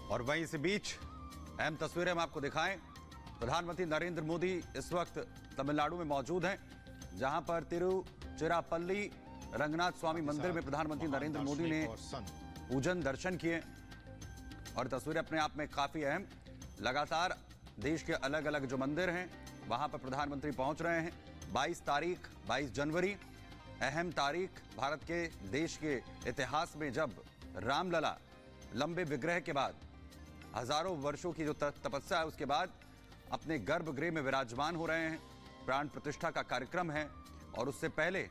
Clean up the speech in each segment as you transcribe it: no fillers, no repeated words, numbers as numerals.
और वहीं इसी बीच अहम तस्वीरें हम आपको दिखाएं। प्रधानमंत्री नरेंद्र मोदी इस वक्त तमिलनाडु में मौजूद हैं, जहां पर तिरुचिरापल्ली रंगनाथ स्वामी मंदिर में प्रधानमंत्री नरेंद्र मोदी ने पूजन दर्शन किए। और तस्वीरें अपने आप में काफी अहम। लगातार देश के अलग अलग जो मंदिर हैं वहां पर प्रधानमंत्री पहुंच रहे हैं। 22 जनवरी अहम तारीख, भारत के देश के इतिहास में जब रामलला लंबे विग्रह के बाद हजारों वर्षों की जो तपस्या है उसके बाद अपने गर्भगृह में विराजमान हो रहे हैं। प्राण प्रतिष्ठा का कार्यक्रम है और उससे पहले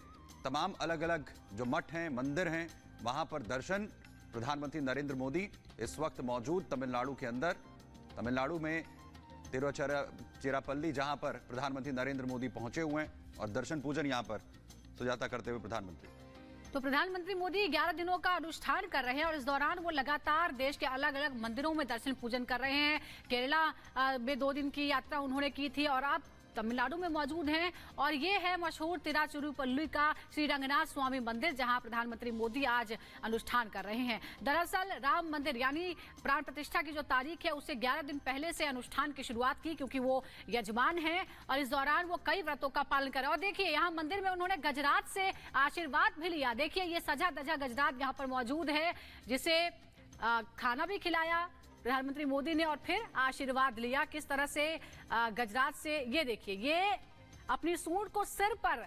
तमाम अलग अलग जो मठ हैं, मंदिर हैं, वहां पर दर्शन। प्रधानमंत्री नरेंद्र मोदी इस वक्त मौजूद तमिलनाडु के अंदर, तमिलनाडु में तिरुचिरापल्ली, जहां पर प्रधानमंत्री नरेंद्र मोदी पहुंचे हुए हैं और दर्शन पूजन यहां पर सुजाता करते हुए प्रधानमंत्री। तो प्रधानमंत्री मोदी 11 दिनों का अनुष्ठान कर रहे हैं और इस दौरान वो लगातार देश के अलग अलग मंदिरों में दर्शन पूजन कर रहे हैं। केरला में 2 दिन की यात्रा उन्होंने की थी और अब तमिलनाडु में मौजूद हैं। और ये है मशहूर तिरुचिरापल्ली का श्री रंगनाथ स्वामी मंदिर, जहां प्रधानमंत्री मोदी आज अनुष्ठान कर रहे हैं। दरअसल राम मंदिर यानी प्राण प्रतिष्ठा की जो तारीख है उससे 11 दिन पहले से अनुष्ठान की शुरुआत की, क्योंकि वो यजमान हैं और इस दौरान वो कई व्रतों का पालन कर रहे हैं। और देखिए यहाँ मंदिर में उन्होंने गजरात से आशीर्वाद भी लिया। देखिए ये सजा धजा गजरात यहाँ पर मौजूद है, जिसे खाना भी खिलाया प्रधानमंत्री मोदी ने और फिर आशीर्वाद लिया। किस तरह से गजरात से, ये देखिए, ये अपनी सूंड को सिर पर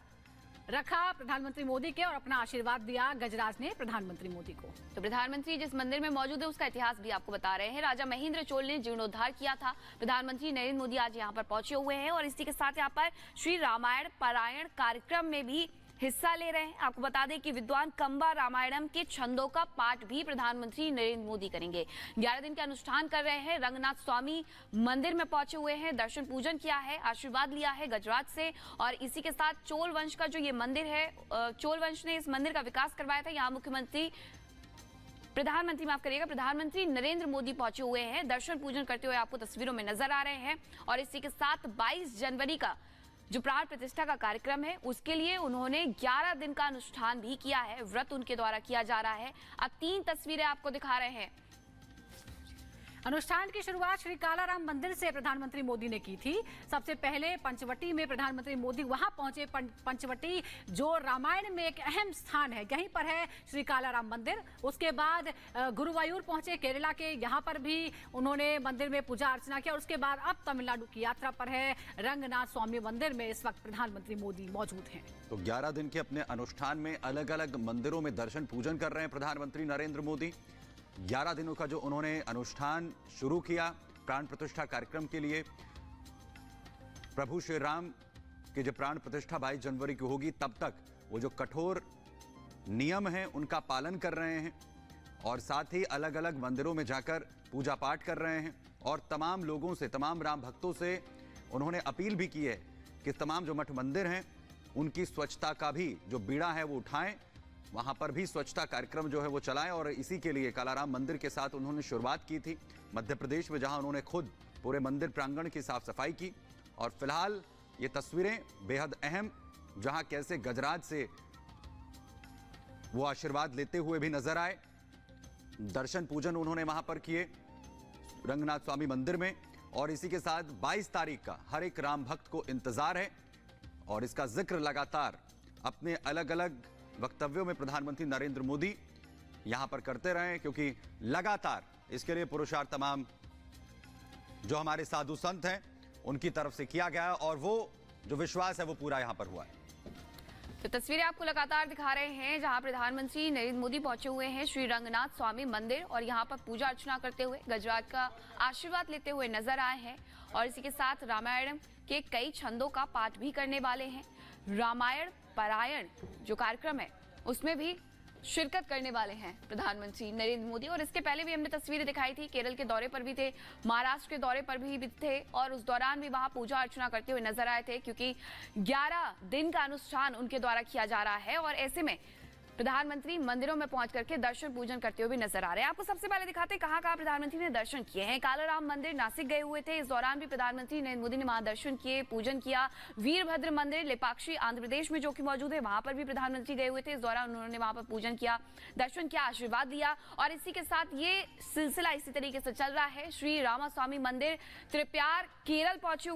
रखा प्रधानमंत्री मोदी के और अपना आशीर्वाद दिया गजराज ने प्रधानमंत्री मोदी को। तो प्रधानमंत्री जिस मंदिर में मौजूद है उसका इतिहास भी आपको बता रहे हैं। राजा महेंद्र चोल ने जीर्णोद्धार किया था। प्रधानमंत्री नरेंद्र मोदी आज यहाँ पर पहुंचे हुए हैं और इसी के साथ यहाँ पर श्री रामायण पारायण कार्यक्रम में भी हिस्सा ले रहे हैं। आपको बता दें कि विद्वान कंबा रामायणम के छंदों का पाठ भी प्रधानमंत्री नरेंद्र मोदी करेंगे। 11 दिन के अनुष्ठान कर रहे हैं। रंगनाथ स्वामी मंदिर में पहुंचे हुए हैं, दर्शन पूजन किया है, आशीर्वाद लिया है गजरात से। और इसी के साथ चोल वंश का जो ये मंदिर है, चोल वंश ने इस मंदिर का विकास करवाया था। यहाँ प्रधानमंत्री नरेंद्र मोदी पहुंचे हुए हैं, दर्शन पूजन करते हुए आपको तस्वीरों में नजर आ रहे हैं। और इसी के साथ 22 जनवरी का जो प्राण प्रतिष्ठा का कार्यक्रम है उसके लिए उन्होंने 11 दिन का अनुष्ठान भी किया है। व्रत उनके द्वारा किया जा रहा है। अब 3 तस्वीरें आपको दिखा रहे हैं। अनुष्ठान की शुरुआत श्री कालाराम मंदिर से प्रधानमंत्री मोदी ने की थी। सबसे पहले पंचवटी में प्रधानमंत्री मोदी वहां पहुंचे। पंचवटी जो रामायण में एक अहम स्थान है, यहीं पर है श्री कालाराम मंदिर। उसके बाद गुरुवायूर पहुंचे, केरला के, यहां पर भी उन्होंने मंदिर में पूजा अर्चना किया। और उसके बाद अब तमिलनाडु की यात्रा पर है। रंगनाथ स्वामी मंदिर में इस वक्त प्रधानमंत्री मोदी मौजूद हैं। तो 11 दिन के अपने अनुष्ठान में अलग अलग मंदिरों में दर्शन पूजन कर रहे हैं प्रधानमंत्री नरेंद्र मोदी। 11 दिनों का जो उन्होंने अनुष्ठान शुरू किया प्राण प्रतिष्ठा कार्यक्रम के लिए, प्रभु श्री राम की जो प्राण प्रतिष्ठा 22 जनवरी की होगी, तब तक वो जो कठोर नियम हैं उनका पालन कर रहे हैं। और साथ ही अलग अलग मंदिरों में जाकर पूजा पाठ कर रहे हैं। और तमाम लोगों से, तमाम राम भक्तों से उन्होंने अपील भी की है कि तमाम जो मठ मंदिर हैं उनकी स्वच्छता का भी जो बीड़ा है वो उठाएं, वहां पर भी स्वच्छता कार्यक्रम जो है वो चलाएं। और इसी के लिए कालाराम मंदिर के साथ उन्होंने शुरुआत की थी मध्य प्रदेश में, जहां उन्होंने खुद पूरे मंदिर प्रांगण की साफ सफाई की। और फिलहाल ये तस्वीरें बेहद अहम, जहां कैसे गजराज से वो आशीर्वाद लेते हुए भी नजर आए। दर्शन पूजन उन्होंने वहां पर किए रंगनाथ स्वामी मंदिर में। और इसी के साथ 22 तारीख का हर एक राम भक्त को इंतजार है और इसका जिक्र लगातार अपने अलग अलग वक्तव्यों में प्रधानमंत्री नरेंद्र मोदी यहां पर करते रहे, क्योंकि लगातार इसके लिए पुरुषार्थ तमाम जो हमारे साधु संत हैं उनकी तरफ से किया गया और वो जो विश्वास है वो पूरा यहां पर हुआ है। तो तस्वीरें आपको लगातार दिखा रहे हैं जहां प्रधानमंत्री नरेंद्र मोदी पहुंचे हुए हैं श्री रंगनाथ स्वामी मंदिर और यहां पर पूजा अर्चना करते हुए गजराज का आशीर्वाद लेते हुए नजर आए हैं। और इसी के साथ रामायण के कई छंदों का पाठ भी करने वाले हैं। रामायण पारायण जो कार्यक्रम है उसमें भी शिरकत करने वाले हैं प्रधानमंत्री नरेंद्र मोदी। और इसके पहले भी हमने तस्वीरें दिखाई थी, केरल के दौरे पर भी थे, महाराष्ट्र के दौरे पर भी थे और उस दौरान भी वहां पूजा अर्चना करते हुए नजर आए थे, क्योंकि 11 दिन का अनुष्ठान उनके द्वारा किया जा रहा है। और ऐसे में प्रधानमंत्री मंदिरों में पहुंच करके दर्शन पूजन करते हुए भी नजर आ रहे हैं। आपको सबसे पहले दिखाते हैं कहां प्रधानमंत्री ने दर्शन किए हैं। कालाराम मंदिर नासिक गए हुए थे, इस दौरान भी प्रधानमंत्री नरेंद्र मोदी ने वहां दर्शन किए, पूजन किया। वीरभद्र मंदिर लेपाक्षी आंध्र प्रदेश में जो कि मौजूद है, वहां पर भी प्रधानमंत्री गए हुए थे, इस दौरान उन्होंने वहां पर पूजन किया, दर्शन किया, आशीर्वाद दिया। और इसी के साथ ये सिलसिला इसी तरीके से चल रहा है। श्री रामास्वामी मंदिर त्रिप्यार केरल पहुंचे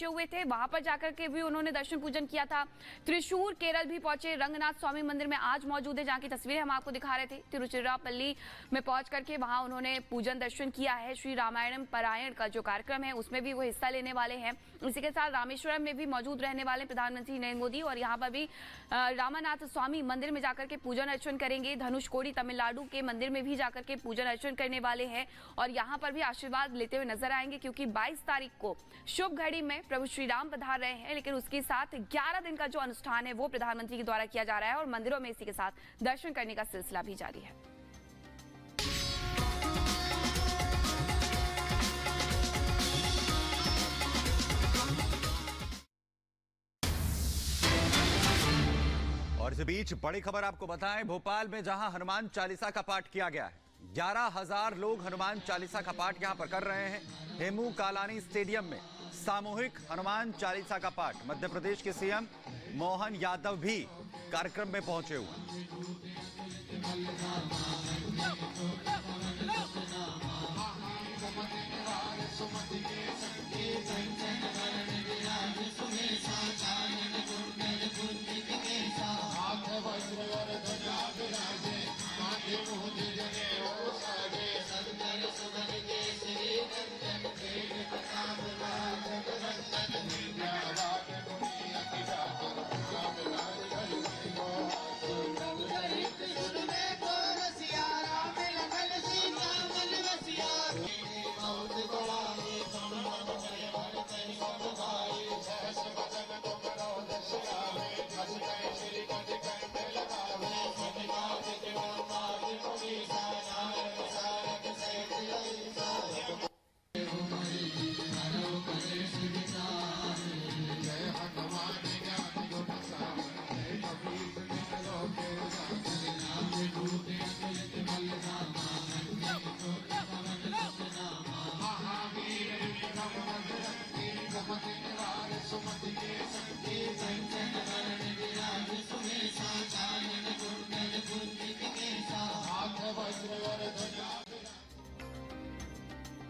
हुए थे, वहां पर जाकर के भी उन्होंने दर्शन पूजन किया था। त्रिशूर केरल भी पहुंचे। रंगनाथ स्वामी मंदिर में आज मौजूद है, जहां की तस्वीरें हम आपको दिखा रहे थे। तिरुचिरापल्ली में पहुंच करके वहां उन्होंने पूजन दर्शन किया है। श्री रामायण पारायण का जो कार्यक्रम है उसमें भी वो हिस्सा लेने वाले हैं। इसी के साथ रामेश्वरम में भी मौजूद रहने वाले प्रधानमंत्री नरेंद्र मोदी और यहाँ पर भी रामानाथ स्वामी मंदिर में जाकर के पूजन अर्चन करेंगे। धनुषकोडी तमिलनाडु के मंदिर में भी जाकर के पूजन अर्चन करने वाले हैं और यहाँ पर भी आशीर्वाद लेते हुए नजर आएंगे, क्योंकि 22 तारीख को शुभ घड़ी में प्रभु श्री राम पधार रहे हैं। लेकिन उसके साथ 11 दिन का जो अनुष्ठान है वो प्रधानमंत्री के द्वारा किया जा रहा है और मंदिरों में इसी के साथ दर्शन करने का सिलसिला भी जारी है। और इस बीच बड़ी खबर आपको बताएं, भोपाल में जहां हनुमान चालीसा का पाठ किया गया है, 11,000 लोग हनुमान चालीसा का पाठ यहां पर कर रहे हैं। हेमू कालानी स्टेडियम में सामूहिक हनुमान चालीसा का पाठ। मध्य प्रदेश के सीएम मोहन यादव भी कार्यक्रम में पहुंचे हुए हैं।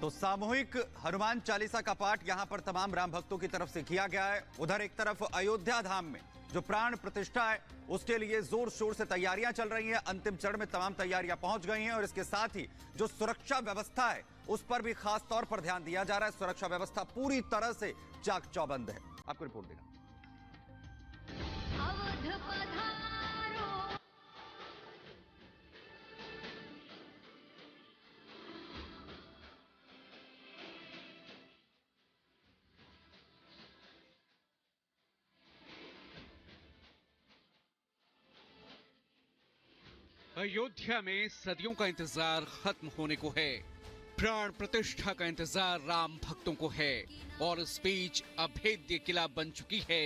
तो सामूहिक हनुमान चालीसा का पाठ यहां पर तमाम राम भक्तों की तरफ से किया गया है। उधर एक तरफ अयोध्या धाम में जो प्राण प्रतिष्ठा है उसके लिए जोर शोर से तैयारियां चल रही हैं। अंतिम चरण में तमाम तैयारियां पहुंच गई हैं और इसके साथ ही जो सुरक्षा व्यवस्था है उस पर भी खास तौर पर ध्यान दिया जा रहा है। सुरक्षा व्यवस्था पूरी तरह से चाक चौबंद है। आपको रिपोर्ट देना। अयोध्या में सदियों का इंतजार खत्म होने को है। प्राण प्रतिष्ठा का इंतजार राम भक्तों को है और इस बीच अभेद्य किला बन चुकी है